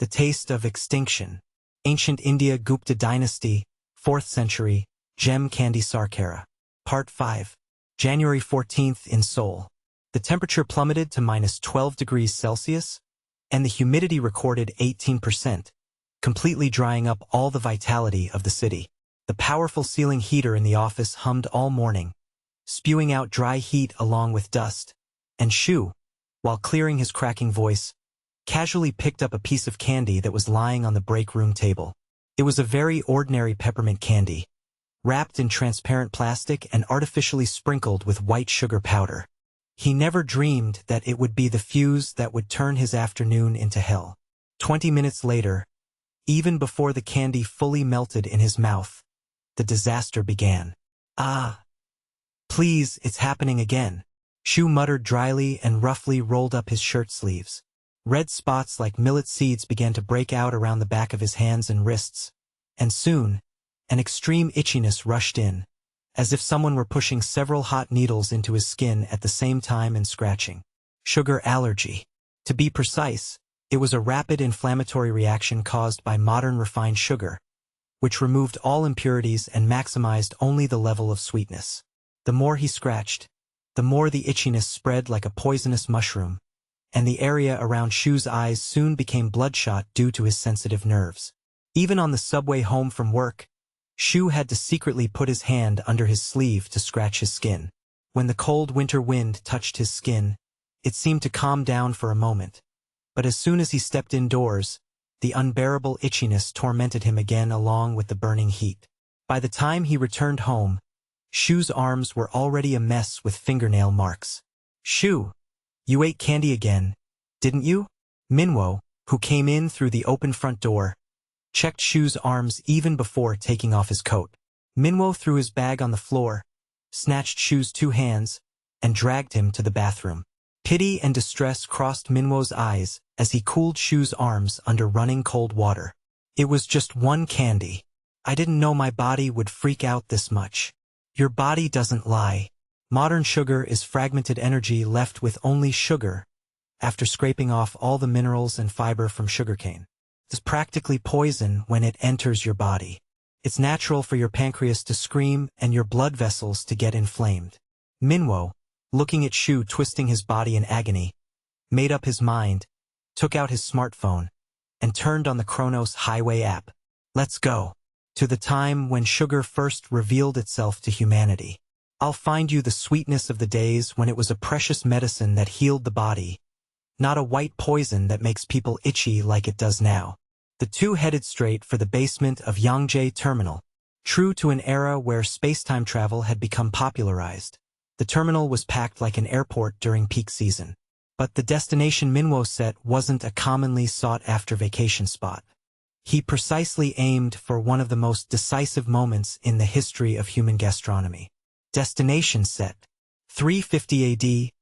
The Taste of Extinction. Ancient India Gupta Dynasty, 4th century, Gem Candy Sarkara. Part 5. January 14th in Seoul. The temperature plummeted to -12 degrees Celsius, and the humidity recorded 18%, completely drying up all the vitality of the city. The powerful ceiling heater in the office hummed all morning, spewing out dry heat along with dust, and Shu, while clearing his cracking voice, casually picked up a piece of candy that was lying on the break room table. It was a very ordinary peppermint candy, wrapped in transparent plastic and artificially sprinkled with white sugar powder. He never dreamed that it would be the fuse that would turn his afternoon into hell. 20 minutes later, even before the candy fully melted in his mouth, the disaster began. "Ah, please, it's happening again," Shu muttered dryly and roughly rolled up his shirt sleeves. Red spots like millet seeds began to break out around the back of his hands and wrists, and soon, an extreme itchiness rushed in, as if someone were pushing several hot needles into his skin at the same time and scratching. Sugar allergy. To be precise, it was a rapid inflammatory reaction caused by modern refined sugar, which removed all impurities and maximized only the level of sweetness. The more he scratched, the more the itchiness spread like a poisonous mushroom, and the area around Shu's eyes soon became bloodshot due to his sensitive nerves. Even on the subway home from work, Shu had to secretly put his hand under his sleeve to scratch his skin. When the cold winter wind touched his skin, it seemed to calm down for a moment, but as soon as he stepped indoors, the unbearable itchiness tormented him again along with the burning heat. By the time he returned home, Shu's arms were already a mess with fingernail marks. "Shu, you ate candy again, didn't you?" Minwo, who came in through the open front door, checked Shu's arms even before taking off his coat. Minwo threw his bag on the floor, snatched Shu's 2 hands, and dragged him to the bathroom. Pity and distress crossed Minwo's eyes as he cooled Shu's arms under running cold water. "It was just one candy. I didn't know my body would freak out this much." "Your body doesn't lie. Modern sugar is fragmented energy left with only sugar, after scraping off all the minerals and fiber from sugarcane. It's practically poison when it enters your body. It's natural for your pancreas to scream and your blood vessels to get inflamed." Minwo, looking at Shu twisting his body in agony, made up his mind, took out his smartphone, and turned on the Kronos Highway app. "Let's go. To the time when sugar first revealed itself to humanity. I'll find you the sweetness of the days when it was a precious medicine that healed the body, not a white poison that makes people itchy like it does now." The two headed straight for the basement of Yangjae Terminal. True to an era where space-time travel had become popularized, the terminal was packed like an airport during peak season. But the destination Minwo set wasn't a commonly sought-after vacation spot. He precisely aimed for one of the most decisive moments in the history of human gastronomy. Destination set. 350 AD,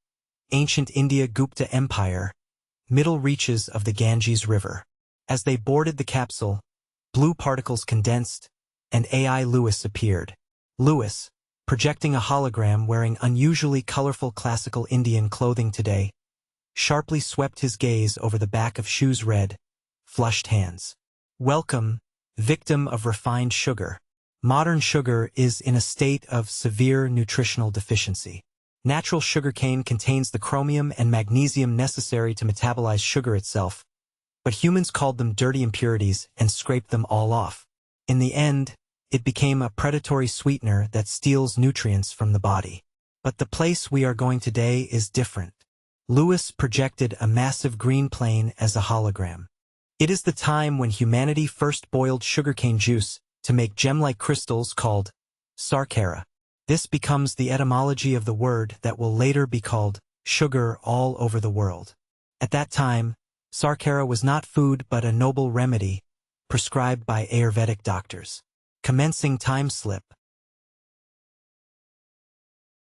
Ancient India Gupta Empire, middle reaches of the Ganges River. As they boarded the capsule, blue particles condensed, and AI Lewis appeared. Lewis, projecting a hologram wearing unusually colorful classical Indian clothing today, sharply swept his gaze over the back of Shu's red, flushed hands. "Welcome, victim of refined sugar. Modern sugar is in a state of severe nutritional deficiency. Natural sugarcane contains the chromium and magnesium necessary to metabolize sugar itself, but humans called them dirty impurities and scraped them all off. In the end, it became a predatory sweetener that steals nutrients from the body. But the place we are going today is different." Lewis projected a massive green plane as a hologram. "It is the time when humanity first boiled sugarcane juice to make gem-like crystals called Sarkara. This becomes the etymology of the word that will later be called sugar all over the world. At that time, Sarkara was not food but a noble remedy, prescribed by Ayurvedic doctors." Commencing time slip.